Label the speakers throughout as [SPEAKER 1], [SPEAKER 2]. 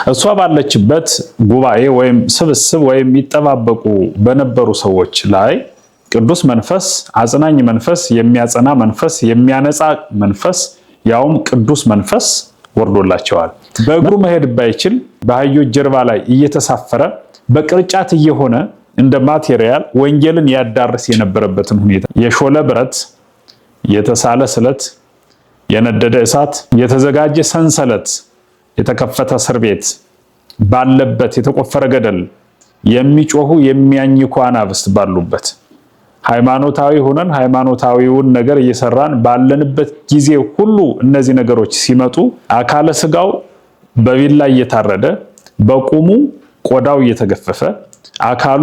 [SPEAKER 1] እሷ ባለችበት ጉባኤ ወይም ስብስብ ወይም ይጠባበቁ በነበሩ ሰዎች ላይ ቅዱስ መንፈስ፣ አጽናኝ መንፈስ፣ የሚያጸና መንፈስ፣ የሚያነጻ መንፈስ ያውም ቅዱስ መንፈስ ወርዶላቸዋል። በእግሩ መሄድ ባይችል በአህዮች ጀርባ ላይ እየተሳፈረ በቅርጫት እየሆነ እንደ ማቴሪያል ወንጌልን ያዳርስ የነበረበትን ሁኔታ የሾለ ብረት፣ የተሳለ ስለት፣ የነደደ እሳት፣ የተዘጋጀ ሰንሰለት፣ የተከፈተ እስር ቤት ባለበት የተቆፈረ ገደል፣ የሚጮሁ የሚያኝኩ አናብስት ባሉበት ሃይማኖታዊ ሆነን ሃይማኖታዊውን ነገር እየሰራን ባለንበት ጊዜ ሁሉ እነዚህ ነገሮች ሲመጡ አካለ ስጋው በቢላ እየታረደ በቁሙ ቆዳው እየተገፈፈ አካሉ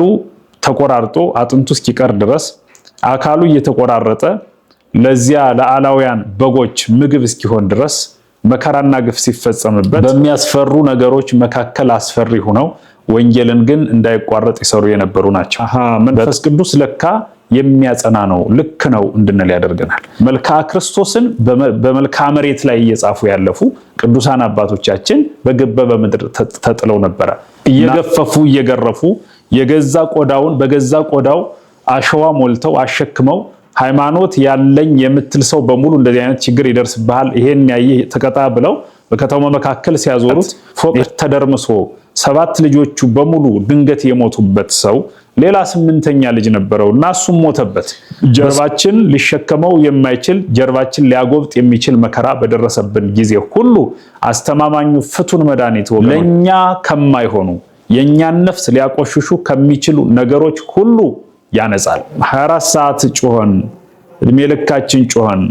[SPEAKER 1] ተቆራርጦ አጥንቱ እስኪቀር ድረስ አካሉ እየተቆራረጠ ለዚያ ለአላውያን በጎች ምግብ እስኪሆን ድረስ መከራና ግፍ ሲፈጸምበት በሚያስፈሩ ነገሮች መካከል አስፈሪ ሆነው ወንጌልን ግን እንዳይቋረጥ ይሰሩ የነበሩ ናቸው። መንፈስ ቅዱስ ለካ የሚያጸና ነው፣ ልክ ነው እንድንል ያደርገናል። መልክዓ ክርስቶስን በመልክዓ መሬት ላይ እየጻፉ ያለፉ ቅዱሳን አባቶቻችን በገበበ ምድር ተጥለው ነበረ። እየገፈፉ እየገረፉ የገዛ ቆዳውን በገዛ ቆዳው አሸዋ ሞልተው አሸክመው ሃይማኖት ያለኝ የምትል ሰው በሙሉ እንደዚህ አይነት ችግር ይደርስብሃል፣ ይሄን ያየ ተቀጣ ብለው በከተማው መካከል ሲያዞሩት ፎቅ ተደርምሶ 7 ልጆቹ በሙሉ ድንገት የሞቱበት ሰው ሌላ 8ኛ ልጅ ነበረው እና እሱም ሞተበት። ጀርባችን ሊሸከመው የማይችል ጀርባችን ሊያጎብጥ የሚችል መከራ በደረሰብን ጊዜ ሁሉ አስተማማኙ ፍቱን መድኃኒት ለኛ ከማይሆኑ የኛን ነፍስ ሊያቆሽሹ ከሚችሉ ነገሮች ሁሉ ያነጻል። 24 ሰዓት ጮኸን እድሜ ልካችን ጮኸን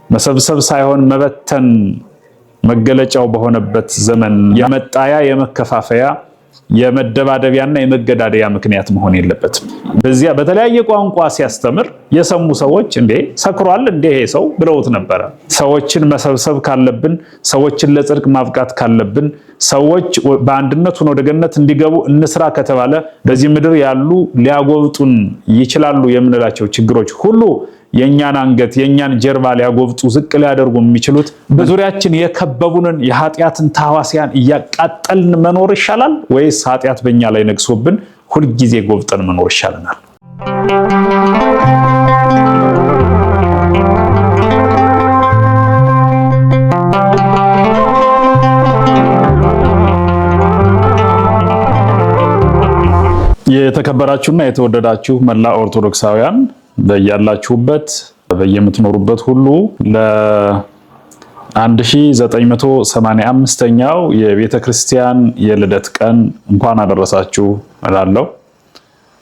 [SPEAKER 1] መሰብሰብ ሳይሆን መበተን መገለጫው በሆነበት ዘመን የመጣያ የመከፋፈያ የመደባደቢያና የመገዳደያ ምክንያት መሆን የለበትም። በዚያ በተለያየ ቋንቋ ሲያስተምር የሰሙ ሰዎች እንዴ ሰክሯል እንዴ ይሄ ሰው ብለውት ነበረ። ሰዎችን መሰብሰብ ካለብን፣ ሰዎችን ለጽድቅ ማብቃት ካለብን፣ ሰዎች በአንድነት ሆነው ወደ ገነት እንዲገቡ እንስራ ከተባለ በዚህ ምድር ያሉ ሊያጎብጡን ይችላሉ የምንላቸው ችግሮች ሁሉ የኛን አንገት የኛን ጀርባ ሊያጎብጡ ዝቅ ሊያደርጉ የሚችሉት በዙሪያችን የከበቡንን የኃጢአትን ታዋሲያን እያቃጠልን መኖር ይሻላል ወይስ ኃጢአት በእኛ ላይ ነግሶብን ሁልጊዜ ጎብጠን መኖር ይሻለናል? የተከበራችሁና የተወደዳችሁ መላ ኦርቶዶክሳውያን በያላችሁበት በየምትኖሩበት ሁሉ ለ1985ኛው የቤተ ክርስቲያን የልደት ቀን እንኳን አደረሳችሁ እላለሁ።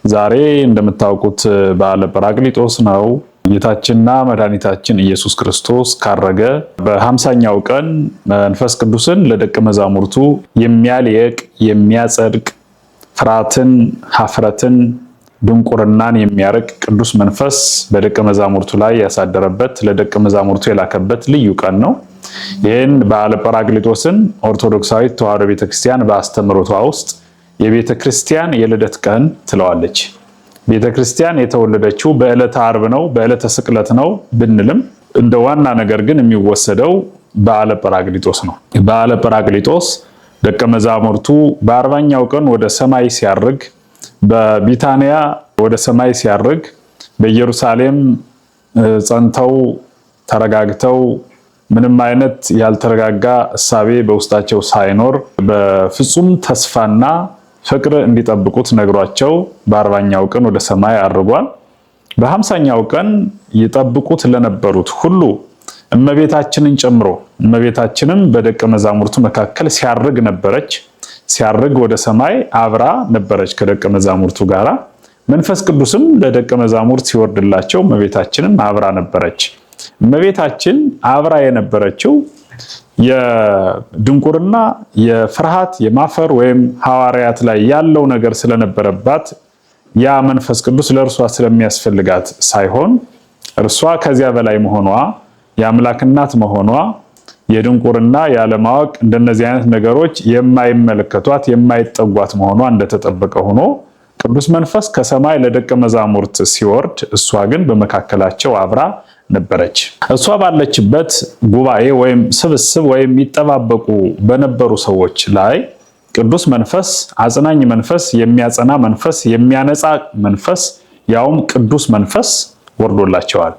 [SPEAKER 1] ዛሬ እንደምታውቁት በዓለ ጰራቅሊጦስ ነው። ጌታችንና መድኃኒታችን ኢየሱስ ክርስቶስ ካረገ በ50ኛው ቀን መንፈስ ቅዱስን ለደቀ መዛሙርቱ የሚያልየቅ የሚያጸድቅ ፍርሃትን ኀፍረትን ድንቁርናን የሚያርቅ ቅዱስ መንፈስ በደቀ መዛሙርቱ ላይ ያሳደረበት ለደቀ መዛሙርቱ የላከበት ልዩ ቀን ነው። ይህን በዓለ ጰራቅሊጦስን ኦርቶዶክሳዊት ተዋሕዶ ቤተክርስቲያን በአስተምህሮቷ ውስጥ የቤተክርስቲያን የልደት ቀን ትለዋለች። ቤተክርስቲያን የተወለደችው በዕለተ ዓርብ ነው፣ በዕለተ ስቅለት ነው ብንልም እንደ ዋና ነገር ግን የሚወሰደው በዓለ ጰራቅሊጦስ ነው። በዓለ ጰራቅሊጦስ ደቀ መዛሙርቱ በ40ኛው ቀን ወደ ሰማይ ሲያርግ በቢታንያ ወደ ሰማይ ሲያርግ በኢየሩሳሌም ጸንተው ተረጋግተው ምንም አይነት ያልተረጋጋ እሳቤ በውስጣቸው ሳይኖር በፍጹም ተስፋና ፍቅር እንዲጠብቁት ነግሯቸው በ40ኛው ቀን ወደ ሰማይ አርጓል። በ50ኛው ቀን ይጠብቁት ለነበሩት ሁሉ እመቤታችንን ጨምሮ እመቤታችንም በደቀ መዛሙርቱ መካከል ሲያርግ ነበረች። ሲያርግ ወደ ሰማይ አብራ ነበረች ከደቀ መዛሙርቱ ጋራ። መንፈስ ቅዱስም ለደቀ መዛሙርት ሲወርድላቸው እመቤታችንም አብራ ነበረች። እመቤታችን አብራ የነበረችው የድንቁርና የፍርሃት የማፈር ወይም ሐዋርያት ላይ ያለው ነገር ስለነበረባት ያ መንፈስ ቅዱስ ለእርሷ ስለሚያስፈልጋት ሳይሆን እርሷ ከዚያ በላይ መሆኗ የአምላክ እናት መሆኗ የድንቁርና ያለማወቅ እንደነዚህ አይነት ነገሮች የማይመለከቷት የማይጠጓት መሆኗ እንደተጠበቀ ሆኖ ቅዱስ መንፈስ ከሰማይ ለደቀ መዛሙርት ሲወርድ እሷ ግን በመካከላቸው አብራ ነበረች። እሷ ባለችበት ጉባኤ ወይም ስብስብ ወይም ይጠባበቁ በነበሩ ሰዎች ላይ ቅዱስ መንፈስ፣ አጽናኝ መንፈስ፣ የሚያጸና መንፈስ፣ የሚያነጻ መንፈስ ያውም ቅዱስ መንፈስ ወርዶላቸዋል።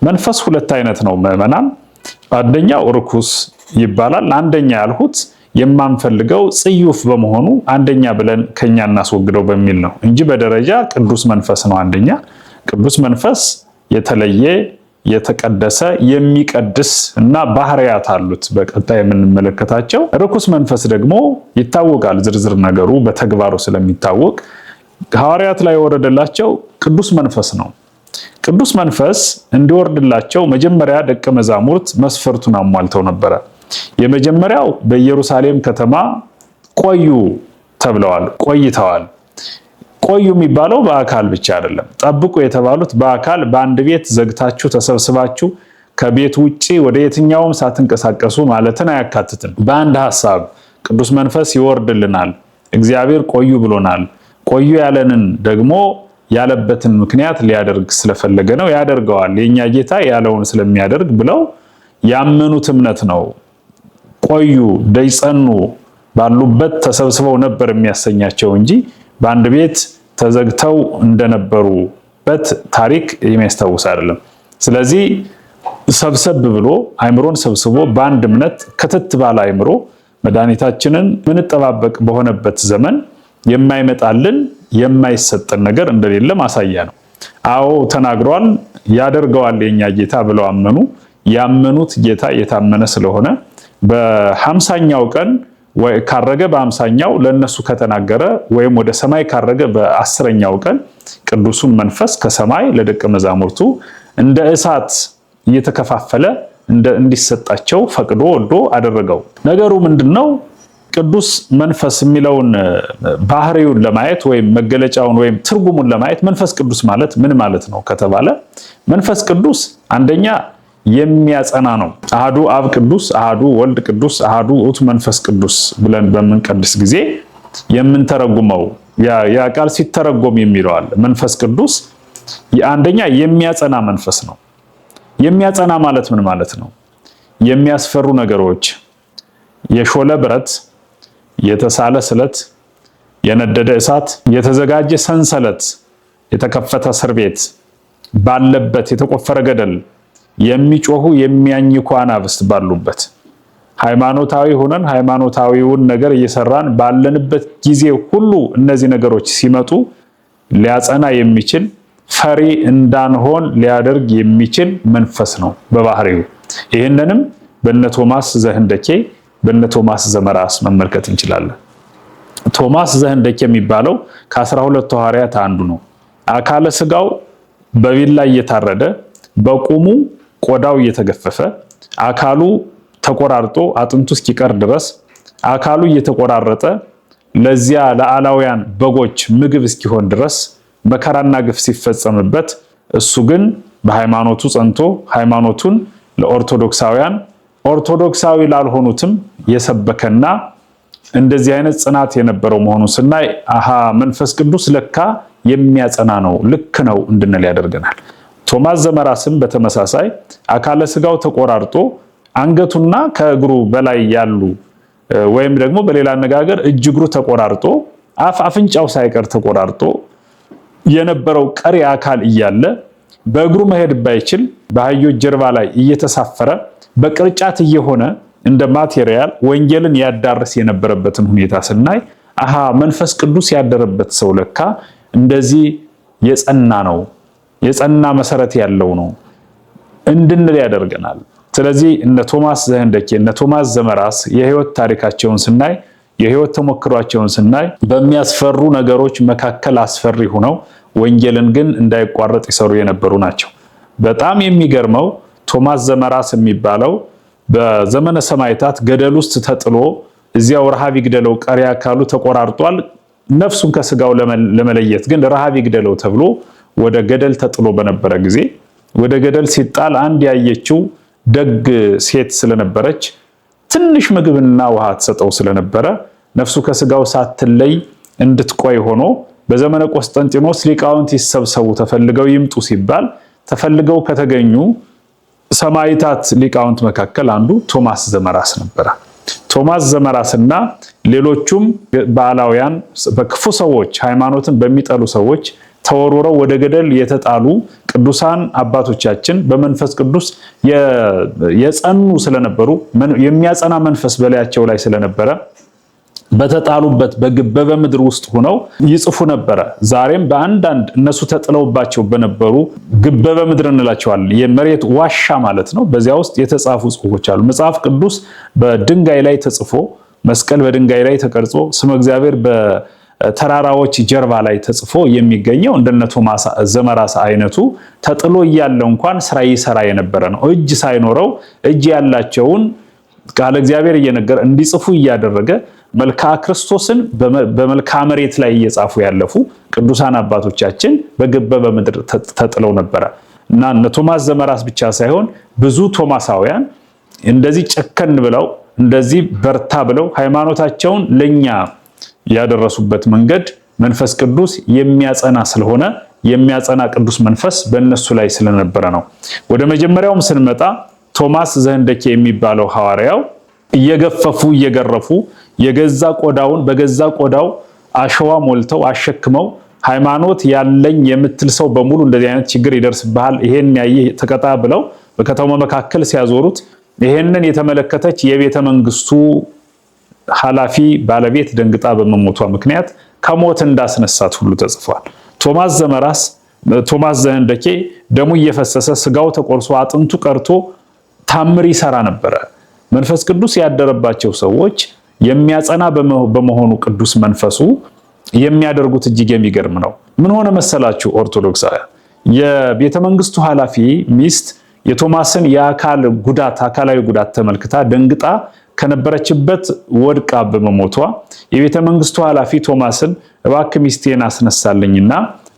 [SPEAKER 1] መንፈስ ሁለት አይነት ነው ምዕመናን። አንደኛው ርኩስ ይባላል። አንደኛ ያልሁት የማንፈልገው ጽዩፍ በመሆኑ አንደኛ ብለን ከኛ እናስወግደው በሚል ነው እንጂ በደረጃ ቅዱስ መንፈስ ነው አንደኛ። ቅዱስ መንፈስ የተለየ የተቀደሰ የሚቀድስ እና ባህሪያት አሉት በቀጣይ የምንመለከታቸው። ርኩስ መንፈስ ደግሞ ይታወቃል፣ ዝርዝር ነገሩ በተግባሩ ስለሚታወቅ ሐዋርያት ላይ የወረደላቸው ቅዱስ መንፈስ ነው። ቅዱስ መንፈስ እንዲወርድላቸው መጀመሪያ ደቀ መዛሙርት መስፈርቱን አሟልተው ነበረ። የመጀመሪያው በኢየሩሳሌም ከተማ ቆዩ ተብለዋል፣ ቆይተዋል። ቆዩ የሚባለው በአካል ብቻ አይደለም። ጠብቁ የተባሉት በአካል በአንድ ቤት ዘግታችሁ ተሰብስባችሁ ከቤት ውጪ ወደ የትኛውም ሳትንቀሳቀሱ ማለትን አያካትትም። በአንድ ሐሳብ ቅዱስ መንፈስ ይወርድልናል፣ እግዚአብሔር ቆዩ ብሎናል። ቆዩ ያለንን ደግሞ ያለበትን ምክንያት ሊያደርግ ስለፈለገ ነው፣ ያደርገዋል። የኛ ጌታ ያለውን ስለሚያደርግ ብለው ያመኑት እምነት ነው። ቆዩ ደይጸኑ ባሉበት ተሰብስበው ነበር የሚያሰኛቸው እንጂ በአንድ ቤት ተዘግተው እንደነበሩበት ታሪክ የሚያስታውስ አይደለም። ስለዚህ ሰብሰብ ብሎ አእምሮን ሰብስቦ በአንድ እምነት ክትት ባለ አእምሮ መድኃኒታችንን ምንጠባበቅ በሆነበት ዘመን የማይመጣልን የማይሰጠን ነገር እንደሌለ ማሳያ ነው። አዎ ተናግሯል፣ ያደርገዋል የኛ ጌታ ብለው አመኑ። ያመኑት ጌታ የታመነ ስለሆነ በ50ኛው ቀን ወይ ካረገ በ50ኛው ለነሱ ከተናገረ ወይም ወደ ሰማይ ካረገ በ10ኛው ቀን ቅዱሱን መንፈስ ከሰማይ ለደቀ መዛሙርቱ እንደ እሳት እየተከፋፈለ እንዲሰጣቸው ፈቅዶ ወዶ አደረገው። ነገሩ ምንድነው? ቅዱስ መንፈስ የሚለውን ባህሪውን ለማየት ወይም መገለጫውን ወይም ትርጉሙን ለማየት መንፈስ ቅዱስ ማለት ምን ማለት ነው ከተባለ መንፈስ ቅዱስ አንደኛ የሚያጸና ነው። አሐዱ አብ ቅዱስ፣ አሐዱ ወልድ ቅዱስ፣ አሐዱ ውእቱ መንፈስ ቅዱስ ብለን በምንቀድስ ጊዜ የምንተረጉመው ያ ቃል ሲተረጎም የሚለው አለ። መንፈስ ቅዱስ አንደኛ የሚያጸና መንፈስ ነው። የሚያጸና ማለት ምን ማለት ነው? የሚያስፈሩ ነገሮች፣ የሾለ ብረት፣ የተሳለ ስለት፣ የነደደ እሳት፣ የተዘጋጀ ሰንሰለት፣ የተከፈተ እስር ቤት ባለበት የተቆፈረ ገደል፣ የሚጮሁ የሚያኝኩ አናብስት ባሉበት ሃይማኖታዊ ሆነን ሃይማኖታዊውን ነገር እየሰራን ባለንበት ጊዜ ሁሉ እነዚህ ነገሮች ሲመጡ ሊያጸና የሚችል ፈሪ እንዳንሆን ሊያደርግ የሚችል መንፈስ ነው በባህሪው። ይህንንም በእነ ቶማስ ዘህንደኬ በእነ ቶማስ ዘመራስ መመልከት እንችላለን። ቶማስ ዘህንደኬ የሚባለው ከ12 ሐዋርያት አንዱ ነው። አካለ ስጋው በቢላ እየታረደ በቁሙ ቆዳው እየተገፈፈ አካሉ ተቆራርጦ አጥንቱ እስኪቀር ድረስ አካሉ እየተቆራረጠ ለዚያ ለአላውያን በጎች ምግብ እስኪሆን ድረስ መከራና ግፍ ሲፈጸምበት እሱ ግን በሃይማኖቱ ጸንቶ ሃይማኖቱን ለኦርቶዶክሳውያን ኦርቶዶክሳዊ ላልሆኑትም የሰበከና እንደዚህ አይነት ጽናት የነበረው መሆኑን ስናይ አሃ መንፈስ ቅዱስ ለካ የሚያጸና ነው፣ ልክ ነው እንድንል ያደርገናል። ቶማስ ዘመራስም በተመሳሳይ አካለ ስጋው ተቆራርጦ አንገቱና ከእግሩ በላይ ያሉ ወይም ደግሞ በሌላ አነጋገር እጅ እግሩ ተቆራርጦ አፍንጫው ሳይቀር ተቆራርጦ የነበረው ቀሪ አካል እያለ በእግሩ መሄድ ባይችል በአህዮች ጀርባ ላይ እየተሳፈረ በቅርጫት እየሆነ እንደ ማቴሪያል ወንጌልን ያዳርስ የነበረበትን ሁኔታ ስናይ አሃ መንፈስ ቅዱስ ያደረበት ሰው ለካ እንደዚህ የጸና ነው፣ የጸና መሰረት ያለው ነው እንድንል ያደርገናል። ስለዚህ እነ ቶማስ ዘህንደኬ እነ ቶማስ ዘመራስ የህይወት ታሪካቸውን ስናይ የህይወት ተሞክሯቸውን ስናይ በሚያስፈሩ ነገሮች መካከል አስፈሪ ሆነው ወንጌልን ግን እንዳይቋረጥ ይሰሩ የነበሩ ናቸው። በጣም የሚገርመው ቶማስ ዘመራስ የሚባለው በዘመነ ሰማዕታት ገደል ውስጥ ተጥሎ እዚያው ረሃብ ይግደለው ቀሪ አካሉ ተቆራርጧል። ነፍሱን ከስጋው ለመለየት ግን ረሃብ ይግደለው ተብሎ ወደ ገደል ተጥሎ በነበረ ጊዜ ወደ ገደል ሲጣል አንድ ያየችው ደግ ሴት ስለነበረች ትንሽ ምግብና ውሃ ተሰጠው ስለነበረ ነፍሱ ከስጋው ሳትለይ እንድትቆይ ሆኖ በዘመነ ቆስጠንጢኖስ ሊቃውንት ይሰብሰቡ ተፈልገው ይምጡ ሲባል ተፈልገው ከተገኙ ሰማዕታት ሊቃውንት መካከል አንዱ ቶማስ ዘመራስ ነበረ። ቶማስ ዘመራስና ሌሎቹም ባላውያን በክፉ ሰዎች ሃይማኖትን በሚጠሉ ሰዎች ተወርውረው ወደ ገደል የተጣሉ ቅዱሳን አባቶቻችን በመንፈስ ቅዱስ የጸኑ ስለነበሩ የሚያጸና መንፈስ በላያቸው ላይ ስለነበረ በተጣሉበት በግበበ ምድር ውስጥ ሆነው ይጽፉ ነበረ። ዛሬም በአንዳንድ እነሱ ተጥለውባቸው በነበሩ ግበበ ምድር እንላቸዋለን፣ የመሬት ዋሻ ማለት ነው። በዚያ ውስጥ የተጻፉ ጽሑፎች አሉ። መጽሐፍ ቅዱስ በድንጋይ ላይ ተጽፎ፣ መስቀል በድንጋይ ላይ ተቀርጾ፣ ስመ እግዚአብሔር በተራራዎች ጀርባ ላይ ተጽፎ የሚገኘው እንደነ ቶማስ ዘመራስ አይነቱ ተጥሎ እያለ እንኳን ስራ ይሰራ የነበረ ነው። እጅ ሳይኖረው እጅ ያላቸውን ቃለ እግዚአብሔር እየነገረ እንዲጽፉ እያደረገ መልክዓ ክርስቶስን በመልክዓ መሬት ላይ እየጻፉ ያለፉ ቅዱሳን አባቶቻችን በግበበ ምድር ተጥለው ነበረ እና እነ ቶማስ ዘመራስ ብቻ ሳይሆን ብዙ ቶማሳውያን እንደዚህ ጨከን ብለው እንደዚህ በርታ ብለው ሃይማኖታቸውን ለኛ ያደረሱበት መንገድ መንፈስ ቅዱስ የሚያጸና ስለሆነ የሚያጸና ቅዱስ መንፈስ በእነሱ ላይ ስለነበረ ነው። ወደ መጀመሪያውም ስንመጣ ቶማስ ዘህንደኬ የሚባለው ሐዋርያው እየገፈፉ እየገረፉ የገዛ ቆዳውን በገዛ ቆዳው አሸዋ ሞልተው አሸክመው ሃይማኖት ያለኝ የምትል ሰው በሙሉ እንደዚህ አይነት ችግር ይደርስብሃል፣ ይሄን ያየ ተቀጣ ብለው በከተማው መካከል ሲያዞሩት ይሄንን የተመለከተች የቤተ መንግስቱ ኃላፊ ባለቤት ደንግጣ በመሞቷ ምክንያት ከሞት እንዳስነሳት ሁሉ ተጽፏል። ቶማስ ዘመራስ ቶማስ ዘህንደኬ ደሙ እየፈሰሰ ስጋው ተቆርሶ አጥንቱ ቀርቶ ታምር ይሰራ ነበረ። መንፈስ ቅዱስ ያደረባቸው ሰዎች የሚያጸና በመሆኑ ቅዱስ መንፈሱ የሚያደርጉት እጅግ የሚገርም ነው። ምን ሆነ መሰላችሁ ኦርቶዶክሳውያን? የቤተ መንግስቱ ኃላፊ ሚስት የቶማስን አካላዊ ጉዳት ተመልክታ ደንግጣ ከነበረችበት ወድቃ በመሞቷ የቤተ መንግስቱ ኃላፊ ቶማስን እባክህ ሚስቴን አስነሳልኝና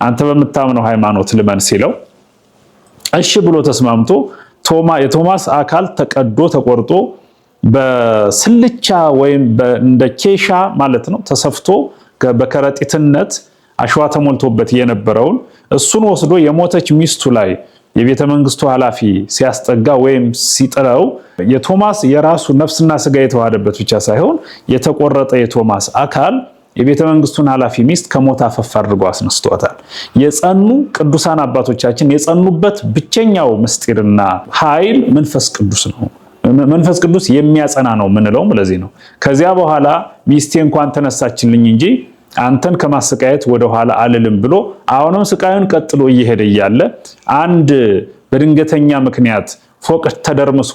[SPEAKER 1] አንተ በምታምነው ሃይማኖት ልመን ሲለው እሺ ብሎ ተስማምቶ የቶማስ አካል ተቀዶ ተቆርጦ በስልቻ ወይም እንደ ኬሻ ማለት ነው ተሰፍቶ በከረጢትነት አሸዋ ተሞልቶበት የነበረውን እሱን ወስዶ የሞተች ሚስቱ ላይ የቤተ መንግስቱ ኃላፊ ሲያስጠጋ ወይም ሲጥለው የቶማስ የራሱ ነፍስና ስጋ የተዋሃደበት ብቻ ሳይሆን የተቆረጠ የቶማስ አካል የቤተ መንግስቱን ኃላፊ ሚስት ከሞት አፈፍ አድርጎ አስነስቷታል። የጸኑ ቅዱሳን አባቶቻችን የጸኑበት ብቸኛው ምስጢርና ኃይል መንፈስ ቅዱስ ነው። መንፈስ ቅዱስ የሚያጸና ነው ምንለው ለዚህ ነው። ከዚያ በኋላ ሚስቴ እንኳን ተነሳችልኝ እንጂ አንተን ከማሰቃየት ወደ ኋላ አልልም ብሎ አሁንም ስቃዩን ቀጥሎ እየሄደ እያለ አንድ በድንገተኛ ምክንያት ፎቅ ተደርምሶ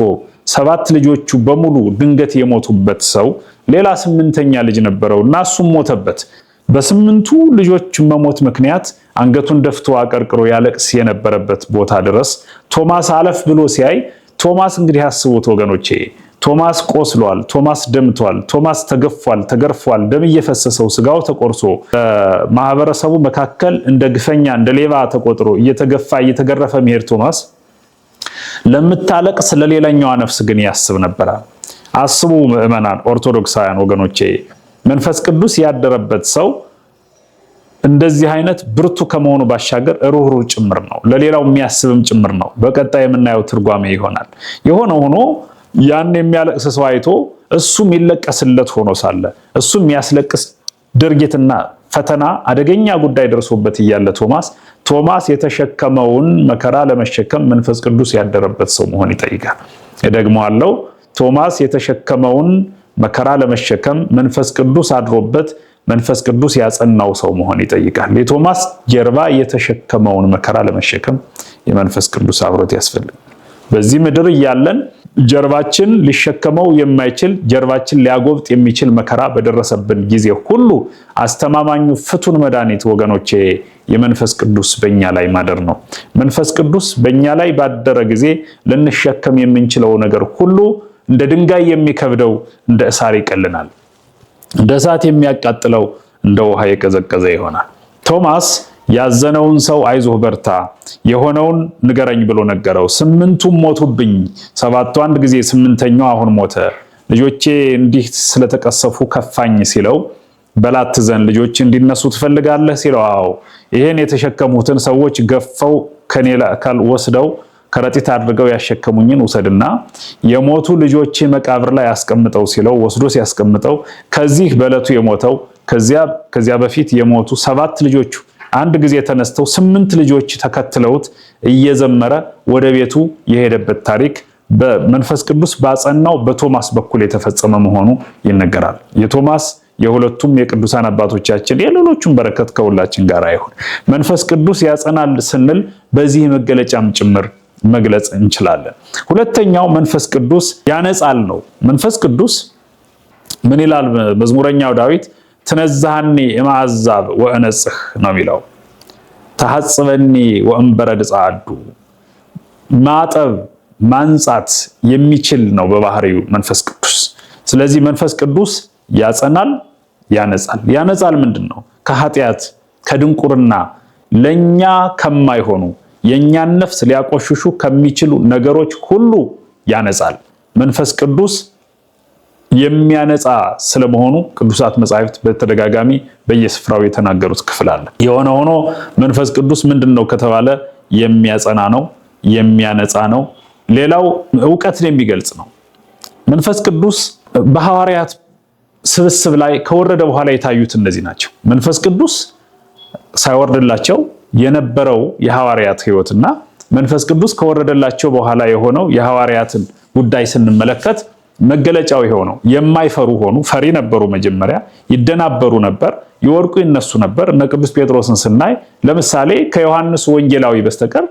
[SPEAKER 1] 7 ልጆቹ በሙሉ ድንገት የሞቱበት ሰው ሌላ 8ኛ ልጅ ነበረውና እሱም ሞተበት። በ8ቱ ልጆች መሞት ምክንያት አንገቱን ደፍቶ አቀርቅሮ ያለቅስ የነበረበት ቦታ ድረስ ቶማስ አለፍ ብሎ ሲያይ ቶማስ እንግዲህ አስቡት ወገኖቼ፣ ቶማስ ቆስሏል፣ ቶማስ ደምቷል፣ ቶማስ ተገፏል፣ ተገርፏል፣ ደም እየፈሰሰው ስጋው ተቆርሶ ማህበረሰቡ መካከል እንደ ግፈኛ እንደ ሌባ ተቆጥሮ እየተገፋ እየተገረፈ መሄድ ቶማስ ለምታለቅስ ለሌላኛዋ ነፍስ ግን ያስብ ነበር። አስቡ ምእመናን ኦርቶዶክሳውያን ወገኖቼ፣ መንፈስ ቅዱስ ያደረበት ሰው እንደዚህ አይነት ብርቱ ከመሆኑ ባሻገር ሩህሩህ ጭምር ነው፣ ለሌላው የሚያስብም ጭምር ነው። በቀጣይ የምናየው ትርጓሜ ይሆናል። የሆነ ሆኖ ያን የሚያለቅስ ሰው አይቶ እሱ የሚለቀስለት ሆኖ ሳለ እሱ የሚያስለቅስ ድርጊትና ፈተና አደገኛ ጉዳይ ደርሶበት እያለ ቶማስ የተሸከመውን መከራ ለመሸከም መንፈስ ቅዱስ ያደረበት ሰው መሆን ይጠይቃል። እደግመዋለሁ፣ ቶማስ የተሸከመውን መከራ ለመሸከም መንፈስ ቅዱስ አድሮበት መንፈስ ቅዱስ ያጸናው ሰው መሆን ይጠይቃል። የቶማስ ጀርባ የተሸከመውን መከራ ለመሸከም የመንፈስ ቅዱስ አብሮት ያስፈልጋል። በዚህ ምድር እያለን ጀርባችን ሊሸከመው የማይችል ጀርባችን ሊያጎብጥ የሚችል መከራ በደረሰብን ጊዜ ሁሉ አስተማማኙ ፍቱን መድኃኒት ወገኖቼ የመንፈስ ቅዱስ በእኛ ላይ ማደር ነው። መንፈስ ቅዱስ በእኛ ላይ ባደረ ጊዜ ልንሸከም የምንችለው ነገር ሁሉ እንደ ድንጋይ የሚከብደው እንደ እሳት ይቀልናል፣ እንደ እሳት የሚያቃጥለው እንደ ውሃ የቀዘቀዘ ይሆናል። ቶማስ ያዘነውን ሰው አይዞህ በርታ፣ የሆነውን ንገረኝ ብሎ ነገረው። 8ቱም ሞቱብኝ፣ 7ቱ አንድ ጊዜ 8ኛው አሁን ሞተ። ልጆቼ እንዲህ ስለተቀሰፉ ከፋኝ ሲለው በላት ዘንድ ልጆች እንዲነሱ ትፈልጋለህ ሲለው አዎ፣ ይሄን የተሸከሙትን ሰዎች ገፈው ከኔ አካል ወስደው ከረጢት አድርገው ያሸከሙኝን ውሰድና የሞቱ ልጆች መቃብር ላይ አስቀምጠው ሲለው ወስዶ ሲያስቀምጠው ከዚህ በዕለቱ የሞተው ከዚያ በፊት የሞቱ 7 ልጆቹ አንድ ጊዜ ተነስተው 8 ልጆች ተከትለውት እየዘመረ ወደ ቤቱ የሄደበት ታሪክ በመንፈስ ቅዱስ ባጸናው በቶማስ በኩል የተፈጸመ መሆኑ ይነገራል። የቶማስ የሁለቱም የቅዱሳን አባቶቻችን የሌሎቹም በረከት ከሁላችን ጋር ይሁን። መንፈስ ቅዱስ ያጸናል ስንል በዚህ መገለጫም ጭምር መግለጽ እንችላለን። ሁለተኛው መንፈስ ቅዱስ ያነጻል ነው። መንፈስ ቅዱስ ምን ይላል መዝሙረኛው ዳዊት? ትነዛሃኒ እምአሕዛብ ወእነጽህ ነው የሚለው። ተሐጽበኒ ወእምበረድ ጻዱ፣ ማጠብ ማንጻት የሚችል ነው በባህሪው መንፈስ ቅዱስ። ስለዚህ መንፈስ ቅዱስ ያጸናል፣ ያነጻል። ያነጻል ምንድነው? ከኃጢአት ከድንቁርና ለኛ ከማይሆኑ የኛን ነፍስ ሊያቆሽሹ ከሚችሉ ነገሮች ሁሉ ያነጻል። መንፈስ ቅዱስ የሚያነጻ ስለመሆኑ ቅዱሳት መጻሕፍት በተደጋጋሚ በየስፍራው የተናገሩት ክፍል አለ። የሆነ ሆኖ መንፈስ ቅዱስ ምንድነው ከተባለ የሚያጸና ነው፣ የሚያነጻ ነው። ሌላው ዕውቀትን የሚገልጽ ነው። መንፈስ ቅዱስ በሐዋርያት ስብስብ ላይ ከወረደ በኋላ የታዩት እነዚህ ናቸው። መንፈስ ቅዱስ ሳይወርድላቸው የነበረው የሐዋርያት ሕይወትና መንፈስ ቅዱስ ከወረደላቸው በኋላ የሆነው የሐዋርያትን ጉዳይ ስንመለከት መገለጫው ይሄው ነው። የማይፈሩ ሆኑ። ፈሪ ነበሩ። መጀመሪያ ይደናበሩ ነበር፣ ይወድቁ ይነሱ ነበር። እነ ቅዱስ ጴጥሮስን ስናይ ለምሳሌ ከዮሐንስ ወንጌላዊ በስተቀር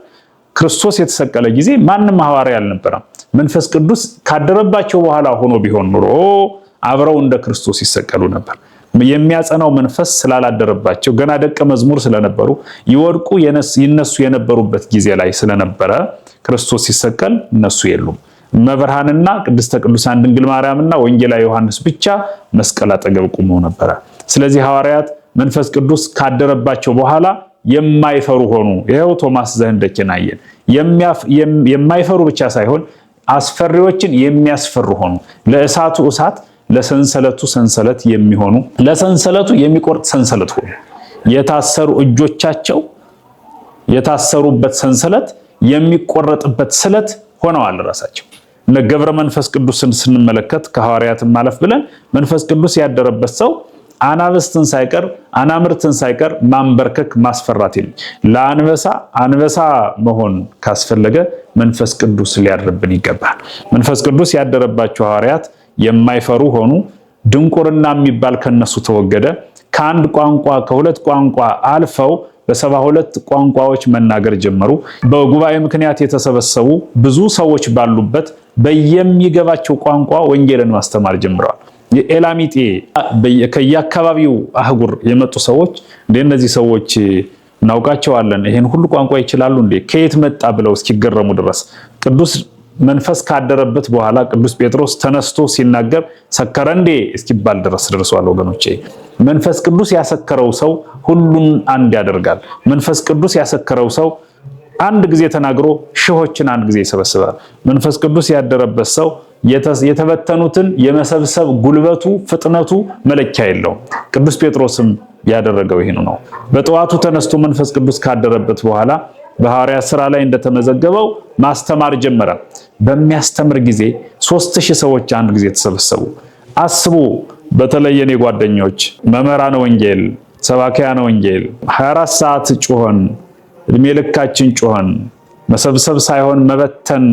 [SPEAKER 1] ክርስቶስ የተሰቀለ ጊዜ ማንም ሐዋርያ አልነበረም። መንፈስ ቅዱስ ካደረባቸው በኋላ ሆኖ ቢሆን ኑሮ አብረው እንደ ክርስቶስ ይሰቀሉ ነበር። የሚያጸናው መንፈስ ስላላደረባቸው ገና ደቀ መዝሙር ስለነበሩ ይወድቁ ይነሱ የነበሩበት ጊዜ ላይ ስለነበረ ክርስቶስ ሲሰቀል እነሱ የሉም። መብርሃንና ቅድስተ ቅዱሳን ድንግል ማርያምና ወንጌላዊ ዮሐንስ ብቻ መስቀል አጠገብ ቆመው ነበረ። ስለዚህ ሐዋርያት መንፈስ ቅዱስ ካደረባቸው በኋላ የማይፈሩ ሆኑ። ይሄው ቶማስ ዘንደችን አየን። የማይፈሩ ብቻ ሳይሆን አስፈሪዎችን የሚያስፈሩ ሆኑ። ለእሳቱ እሳት ለሰንሰለቱ ሰንሰለት የሚሆኑ ለሰንሰለቱ የሚቆርጥ ሰንሰለት ሆኑ። የታሰሩ እጆቻቸው የታሰሩበት ሰንሰለት የሚቆረጥበት ስለት ሆነዋል ራሳቸው። እነ ገብረ መንፈስ ቅዱስን ስንመለከት ከሐዋርያትም ማለፍ ብለን መንፈስ ቅዱስ ያደረበት ሰው አናብስትን ሳይቀር አናምርትን ሳይቀር ማንበርከክ ማስፈራት ይል አንበሳ መሆን ካስፈለገ መንፈስ ቅዱስ ሊያድርብን ይገባል። መንፈስ ቅዱስ ያደረባቸው ሐዋርያት የማይፈሩ ሆኑ። ድንቁርና የሚባል ከነሱ ተወገደ። ከአንድ ቋንቋ ከሁለት ቋንቋ አልፈው በ72 ቋንቋዎች መናገር ጀመሩ። በጉባኤ ምክንያት የተሰበሰቡ ብዙ ሰዎች ባሉበት በየሚገባቸው ቋንቋ ወንጌልን ማስተማር ጀምረዋል። የኤላሚጤ ከየአካባቢው አህጉር የመጡ ሰዎች እነዚህ ሰዎች እናውቃቸዋለን፣ ይሄን ሁሉ ቋንቋ ይችላሉ እንዴ? ከየት መጣ ብለው እስኪገረሙ ድረስ ቅዱስ መንፈስ ካደረበት በኋላ ቅዱስ ጴጥሮስ ተነስቶ ሲናገር ሰከረ እንዴ እስኪባል ድረስ ደርሷል። ወገኖቼ መንፈስ ቅዱስ ያሰከረው ሰው ሁሉን አንድ ያደርጋል። መንፈስ ቅዱስ ያሰከረው ሰው አንድ ጊዜ ተናግሮ ሺዎችን አንድ ጊዜ ይሰበስባል። መንፈስ ቅዱስ ያደረበት ሰው የተበተኑትን የመሰብሰብ ጉልበቱ ፍጥነቱ መለኪያ የለውም። ቅዱስ ጴጥሮስም ያደረገው ይሄን ነው። በጠዋቱ ተነስቶ መንፈስ ቅዱስ ካደረበት በኋላ በሐዋርያት ሥራ ላይ እንደተመዘገበው ማስተማር ጀመረ። በሚያስተምር ጊዜ 3000 ሰዎች አንድ ጊዜ ተሰበሰቡ። አስቡ። በተለይ የኔ ጓደኞች መምህራነ ወንጌል፣ ሰባኪያነ ወንጌል 24 ሰዓት ጮኸን፣ እድሜ ልካችን ጮኸን፣ መሰብሰብ ሳይሆን መበተን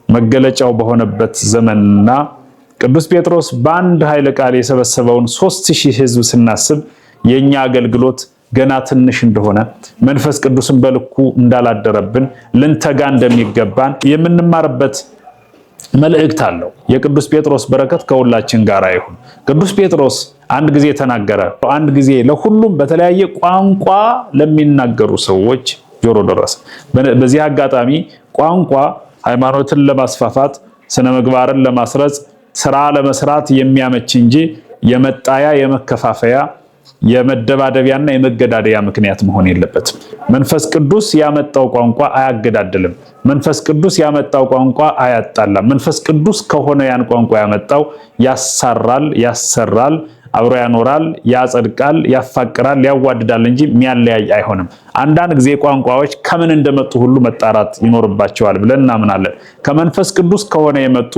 [SPEAKER 1] መገለጫው በሆነበት ዘመንና ቅዱስ ጴጥሮስ በአንድ ኃይለ ቃል የሰበሰበውን 3000 ሕዝብ ስናስብ የኛ አገልግሎት ገና ትንሽ እንደሆነ መንፈስ ቅዱስን በልኩ እንዳላደረብን ልንተጋ እንደሚገባን የምንማርበት መልእክት አለው። የቅዱስ ጴጥሮስ በረከት ከሁላችን ጋር ይሁን። ቅዱስ ጴጥሮስ አንድ ጊዜ ተናገረ። አንድ ጊዜ ለሁሉም በተለያየ ቋንቋ ለሚናገሩ ሰዎች ጆሮ ደረሰ። በዚህ አጋጣሚ ቋንቋ ሃይማኖትን ለማስፋፋት ስነ ምግባርን ለማስረጽ ስራ ለመስራት የሚያመች እንጂ የመጣያ የመከፋፈያ የመደባደቢያና የመገዳደያ ምክንያት መሆን የለበትም። መንፈስ ቅዱስ ያመጣው ቋንቋ አያገዳድልም። መንፈስ ቅዱስ ያመጣው ቋንቋ አያጣላም። መንፈስ ቅዱስ ከሆነ ያን ቋንቋ ያመጣው ያሳራል፣ ያሰራል፣ አብሮ ያኖራል፣ ያጸድቃል፣ ያፋቅራል፣ ያዋድዳል እንጂ የሚያለያይ አይሆንም። አንዳንድ ጊዜ ቋንቋዎች ከምን እንደመጡ ሁሉ መጣራት ይኖርባቸዋል ብለን እናምናለን። ከመንፈስ ቅዱስ ከሆነ የመጡ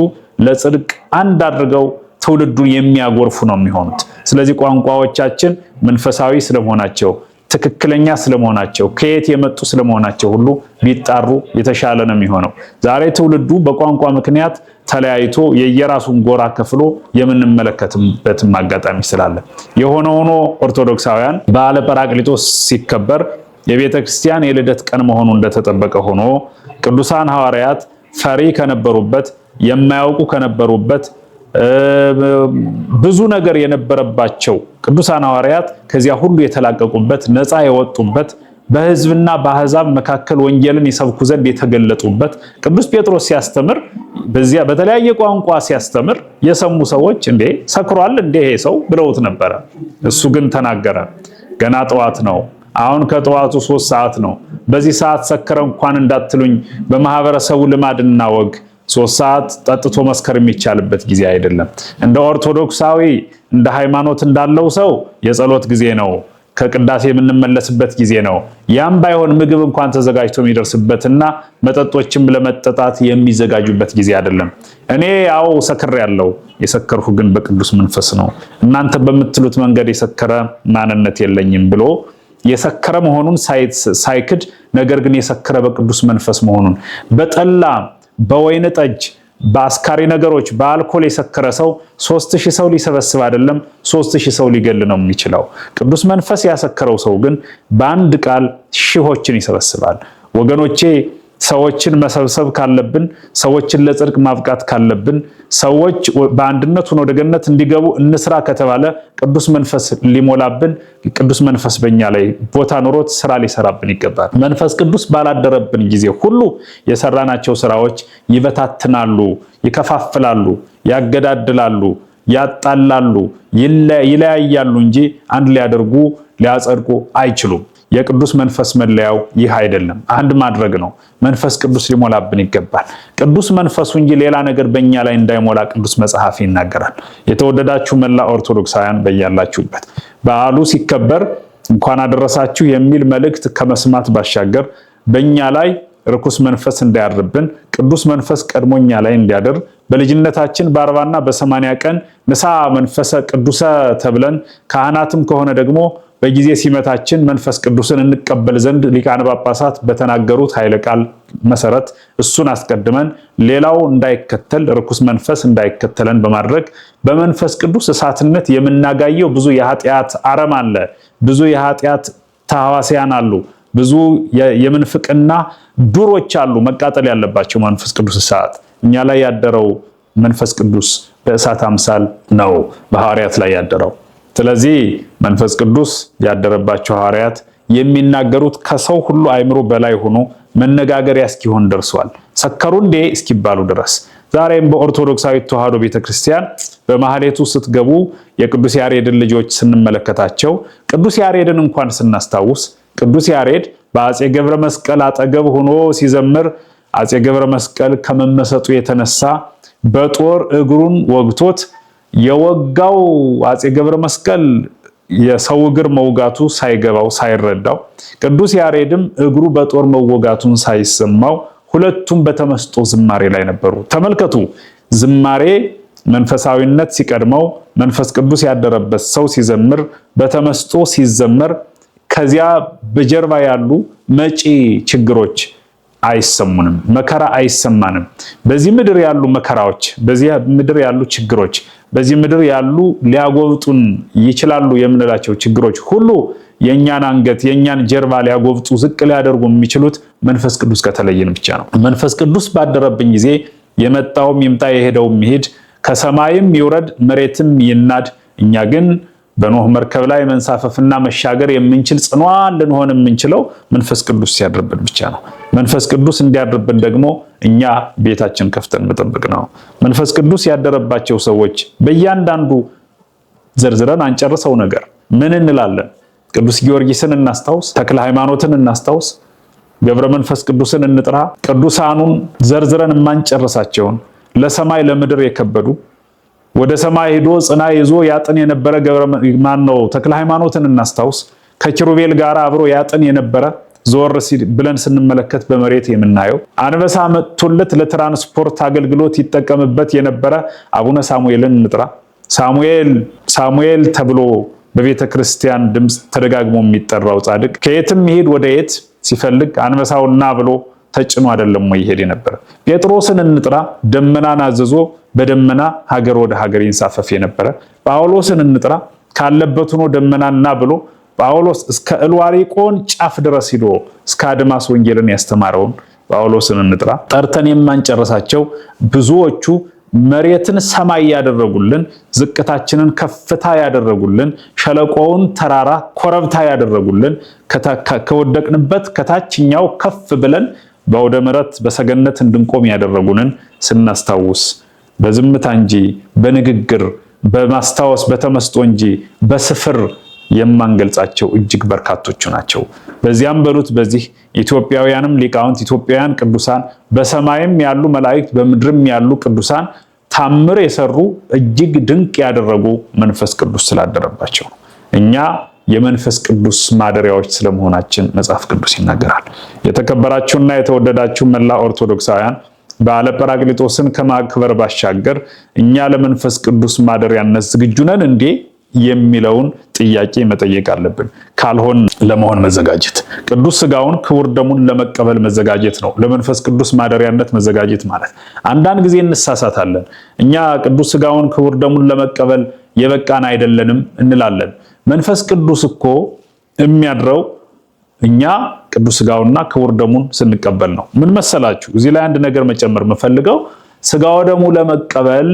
[SPEAKER 1] ለጽድቅ አንድ አድርገው ትውልዱን የሚያጎርፉ ነው የሚሆኑት። ስለዚህ ቋንቋዎቻችን መንፈሳዊ ስለመሆናቸው ትክክለኛ ስለመሆናቸው ከየት የመጡ ስለመሆናቸው ሁሉ ቢጣሩ የተሻለ ነው የሚሆነው። ዛሬ ትውልዱ በቋንቋ ምክንያት ተለያይቶ የየራሱን ጎራ ከፍሎ የምንመለከትበትም አጋጣሚ ስላለ የሆነ ሆኖ ኦርቶዶክሳውያን በዓለ ጰራቅሊጦስ ሲከበር የቤተ ክርስቲያን የልደት ቀን መሆኑ እንደተጠበቀ ሆኖ ቅዱሳን ሐዋርያት ፈሪ ከነበሩበት የማያውቁ ከነበሩበት ብዙ ነገር የነበረባቸው ቅዱሳን ሐዋርያት ከዚያ ሁሉ የተላቀቁበት ነፃ የወጡበት በሕዝብና በአሕዛብ መካከል ወንጌልን ይሰብኩ ዘንድ የተገለጡበት ቅዱስ ጴጥሮስ ሲያስተምር በዚያ በተለያየ ቋንቋ ሲያስተምር የሰሙ ሰዎች እንዴ ሰክሯል እንዴ ይሄ ሰው ብለውት ነበረ። እሱ ግን ተናገረ። ገና ጠዋት ነው። አሁን ከጠዋቱ 3 ሰዓት ነው። በዚህ ሰዓት ሰከረ እንኳን እንዳትሉኝ በማህበረሰቡ ልማድና ወግ 3 ሰዓት ጠጥቶ መስከር የሚቻልበት ጊዜ አይደለም። እንደ ኦርቶዶክሳዊ እንደ ሃይማኖት እንዳለው ሰው የጸሎት ጊዜ ነው፣ ከቅዳሴ የምንመለስበት ጊዜ ነው። ያም ባይሆን ምግብ እንኳን ተዘጋጅቶ የሚደርስበትና መጠጦችም ለመጠጣት የሚዘጋጁበት ጊዜ አይደለም። እኔ ያው ሰክሬያለሁ፣ የሰከርሁ ግን በቅዱስ መንፈስ ነው፣ እናንተ በምትሉት መንገድ የሰከረ ማንነት የለኝም ብሎ የሰከረ መሆኑን ሳይክድ ነገር ግን የሰከረ በቅዱስ መንፈስ መሆኑን በጠላ በወይን ጠጅ በአስካሪ ነገሮች በአልኮል የሰከረ ሰው 3000 ሰው ሊሰበስብ አይደለም 3000 ሰው ሊገል ነው የሚችለው። ቅዱስ መንፈስ ያሰከረው ሰው ግን በአንድ ቃል ሺዎችን ይሰበስባል። ወገኖቼ ሰዎችን መሰብሰብ ካለብን፣ ሰዎችን ለጽድቅ ማብቃት ካለብን፣ ሰዎች በአንድነት ሆነው ወደ ገነት እንዲገቡ እንስራ ከተባለ ቅዱስ መንፈስ ሊሞላብን፣ ቅዱስ መንፈስ በእኛ ላይ ቦታ ኖሮት ስራ ሊሰራብን ይገባል። መንፈስ ቅዱስ ባላደረብን ጊዜ ሁሉ የሰራናቸው ስራዎች ይበታትናሉ፣ ይከፋፍላሉ፣ ያገዳድላሉ፣ ያጣላሉ፣ ይለያያሉ እንጂ አንድ ሊያደርጉ ሊያጸድቁ አይችሉም። የቅዱስ መንፈስ መለያው ይህ አይደለም፣ አንድ ማድረግ ነው። መንፈስ ቅዱስ ሊሞላብን ይገባል። ቅዱስ መንፈሱ እንጂ ሌላ ነገር በእኛ ላይ እንዳይሞላ ቅዱስ መጽሐፍ ይናገራል። የተወደዳችሁ መላ ኦርቶዶክሳውያን በያላችሁበት በዓሉ ሲከበር እንኳን አደረሳችሁ የሚል መልእክት ከመስማት ባሻገር በእኛ ላይ ርኩስ መንፈስ እንዳያድርብን ቅዱስ መንፈስ ቀድሞኛ ላይ እንዲያድር በልጅነታችን በ40 እና በ80 ቀን ንሳ መንፈሰ ቅዱሰ ተብለን ካህናትም ከሆነ ደግሞ በጊዜ ሲመታችን መንፈስ ቅዱስን እንቀበል ዘንድ ሊቃነ ጳጳሳት በተናገሩት ኃይለ ቃል መሰረት እሱን አስቀድመን ሌላው እንዳይከተል ርኩስ መንፈስ እንዳይከተለን በማድረግ በመንፈስ ቅዱስ እሳትነት የምናጋየው ብዙ የኃጢአት አረም አለ፣ ብዙ የኃጢአት ተሐዋሲያን አሉ፣ ብዙ የምንፍቅና ዱሮች አሉ መቃጠል ያለባቸው። መንፈስ ቅዱስ እሳት እኛ ላይ ያደረው መንፈስ ቅዱስ በእሳት አምሳል ነው በሐዋርያት ላይ ያደረው። ስለዚህ መንፈስ ቅዱስ ያደረባቸው ሐዋርያት የሚናገሩት ከሰው ሁሉ አእምሮ በላይ ሆኖ መነጋገሪያ እስኪሆን ደርሷል። ሰከሩ እንዴ እስኪባሉ ድረስ። ዛሬም በኦርቶዶክሳዊት ተዋሕዶ ቤተክርስቲያን በማህሌቱ ስትገቡ የቅዱስ ያሬድን ልጆች ስንመለከታቸው ቅዱስ ያሬድን እንኳን ስናስታውስ ቅዱስ ያሬድ በአፄ ገብረ መስቀል አጠገብ ሆኖ ሲዘምር አፄ ገብረ መስቀል ከመመሰጡ የተነሳ በጦር እግሩን ወግቶት የወጋው አፄ ገብረ መስቀል የሰው እግር መውጋቱ ሳይገባው ሳይረዳው ቅዱስ ያሬድም እግሩ በጦር መወጋቱን ሳይሰማው ሁለቱም በተመስጦ ዝማሬ ላይ ነበሩ። ተመልከቱ፣ ዝማሬ መንፈሳዊነት ሲቀድመው መንፈስ ቅዱስ ያደረበት ሰው ሲዘምር በተመስጦ ሲዘመር ከዚያ በጀርባ ያሉ መጪ ችግሮች አይሰሙንም፣ መከራ አይሰማንም። በዚህ ምድር ያሉ መከራዎች፣ በዚህ ምድር ያሉ ችግሮች፣ በዚህ ምድር ያሉ ሊያጎብጡን ይችላሉ የምንላቸው ችግሮች ሁሉ የኛን አንገት የኛን ጀርባ ሊያጎብጡ ዝቅ ሊያደርጉ የሚችሉት መንፈስ ቅዱስ ከተለየን ብቻ ነው። መንፈስ ቅዱስ ባደረብን ጊዜ የመጣውም ይምጣ የሄደውም ይሄድ፣ ከሰማይም ይውረድ መሬትም ይናድ፣ እኛ ግን በኖህ መርከብ ላይ መንሳፈፍና መሻገር የምንችል ጽኗን ልንሆን የምንችለው መንፈስ ቅዱስ ሲያድርብን ብቻ ነው። መንፈስ ቅዱስ እንዲያድርብን ደግሞ እኛ ቤታችን ከፍተን መጠበቅ ነው። መንፈስ ቅዱስ ያደረባቸው ሰዎች በእያንዳንዱ ዘርዝረን አንጨርሰው ነገር ምን እንላለን? ቅዱስ ጊዮርጊስን እናስታውስ፣ ተክለ ሃይማኖትን እናስታውስ፣ ገብረ መንፈስ ቅዱስን እንጥራ። ቅዱሳኑን ዘርዝረን የማንጨርሳቸውን ለሰማይ ለምድር የከበዱ ወደ ሰማይ ሄዶ ጽና ይዞ ያጥን የነበረ ተክለ ሃይማኖትን እናስታውስ። ከኪሩቤል ጋር አብሮ ያጥን የነበረ ዞር ብለን ስንመለከት በመሬት የምናየው አንበሳ መጥቶለት ለትራንስፖርት አገልግሎት ይጠቀምበት የነበረ አቡነ ሳሙኤልን እንጥራ። ሳሙኤል ተብሎ በቤተ ክርስቲያን ድምጽ ተደጋግሞ የሚጠራው ጻድቅ ከየትም ይሄድ ወደ የት ሲፈልግ አንበሳውና ብሎ ተጭኖ አይደለም ወይ ይሄድ የነበረ። ጴጥሮስን እንጥራ። ደመናን አዘዞ በደመና ሀገር ወደ ሀገር ይንሳፈፍ የነበረ። ጳውሎስን እንጥራ። ካለበት ሆኖ ደመናና ብሎ ጳውሎስ እስከ እልዋሪቆን ጫፍ ድረስ ሄዶ እስከ አድማስ ወንጌልን ያስተማረውን ጳውሎስን እንጥራ። ጠርተን የማንጨርሳቸው ብዙዎቹ መሬትን ሰማይ ያደረጉልን፣ ዝቅታችንን ከፍታ ያደረጉልን፣ ሸለቆውን ተራራ ኮረብታ ያደረጉልን፣ ከወደቅንበት ከታችኛው ከፍ ብለን በአውደ ምሕረት በሰገነት እንድንቆም ያደረጉንን ስናስታውስ በዝምታ እንጂ በንግግር በማስታወስ በተመስጦ እንጂ በስፍር የማንገልጻቸው እጅግ በርካቶቹ ናቸው። በዚያም በሉት በዚህ ኢትዮጵያውያንም ሊቃውንት፣ ኢትዮጵያውያን ቅዱሳን፣ በሰማይም ያሉ መላእክት፣ በምድርም ያሉ ቅዱሳን ታምር የሰሩ እጅግ ድንቅ ያደረጉ መንፈስ ቅዱስ ስላደረባቸው ነው። እኛ የመንፈስ ቅዱስ ማደሪያዎች ስለመሆናችን መጽሐፍ ቅዱስ ይናገራል። የተከበራችሁና የተወደዳችሁ መላ ኦርቶዶክሳውያን በዓለ ጰራቅሊጦስን ከማክበር ባሻገር እኛ ለመንፈስ ቅዱስ ማደሪያነት ዝግጁ ነን እንዴ የሚለውን ጥያቄ መጠየቅ አለብን። ካልሆን ለመሆን መዘጋጀት፣ ቅዱስ ሥጋውን ክቡር ደሙን ለመቀበል መዘጋጀት ነው ለመንፈስ ቅዱስ ማደሪያነት መዘጋጀት ማለት። አንዳንድ ጊዜ እንሳሳታለን። እኛ ቅዱስ ሥጋውን ክቡር ደሙን ለመቀበል የበቃን አይደለንም እንላለን። መንፈስ ቅዱስ እኮ የሚያድረው እኛ ቅዱስ ሥጋውና ክቡር ደሙን ስንቀበል ነው። ምን መሰላችሁ? እዚህ ላይ አንድ ነገር መጨመር የምፈልገው ሥጋው ደሙ ለመቀበል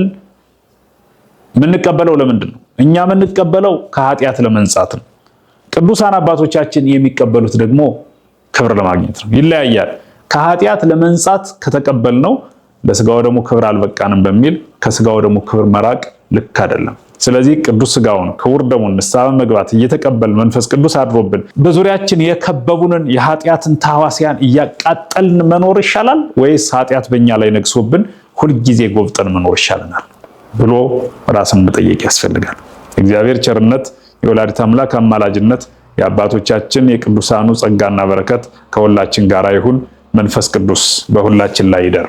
[SPEAKER 1] ምንቀበለው ለምንድን ነው? እኛ ምንቀበለው ከኃጢአት ለመንጻት ነው። ቅዱሳን አባቶቻችን የሚቀበሉት ደግሞ ክብር ለማግኘት ነው። ይለያያል። ከኃጢአት ለመንጻት ከተቀበልነው ለሥጋው ደሙ ክብር አልበቃንም በሚል ከሥጋው ደሙ ክብር መራቅ ልክ አይደለም። ስለዚህ ቅዱስ ሥጋውን ክቡር ደሙን ንስሐ መግባት እየተቀበል መንፈስ ቅዱስ አድሮብን በዙሪያችን የከበቡንን የኃጢአትን ተህዋሲያን እያቃጠልን መኖር ይሻላል ወይስ ኃጢአት በእኛ ላይ ነግሶብን ሁልጊዜ ጎብጠን መኖር ይሻለናል ብሎ ራስን መጠየቅ ያስፈልጋል። እግዚአብሔር ቸርነት፣ የወላዲተ አምላክ አማላጅነት፣ የአባቶቻችን የቅዱሳኑ ጸጋና በረከት ከሁላችን ጋር ይሁን። መንፈስ ቅዱስ በሁላችን ላይ ይደር።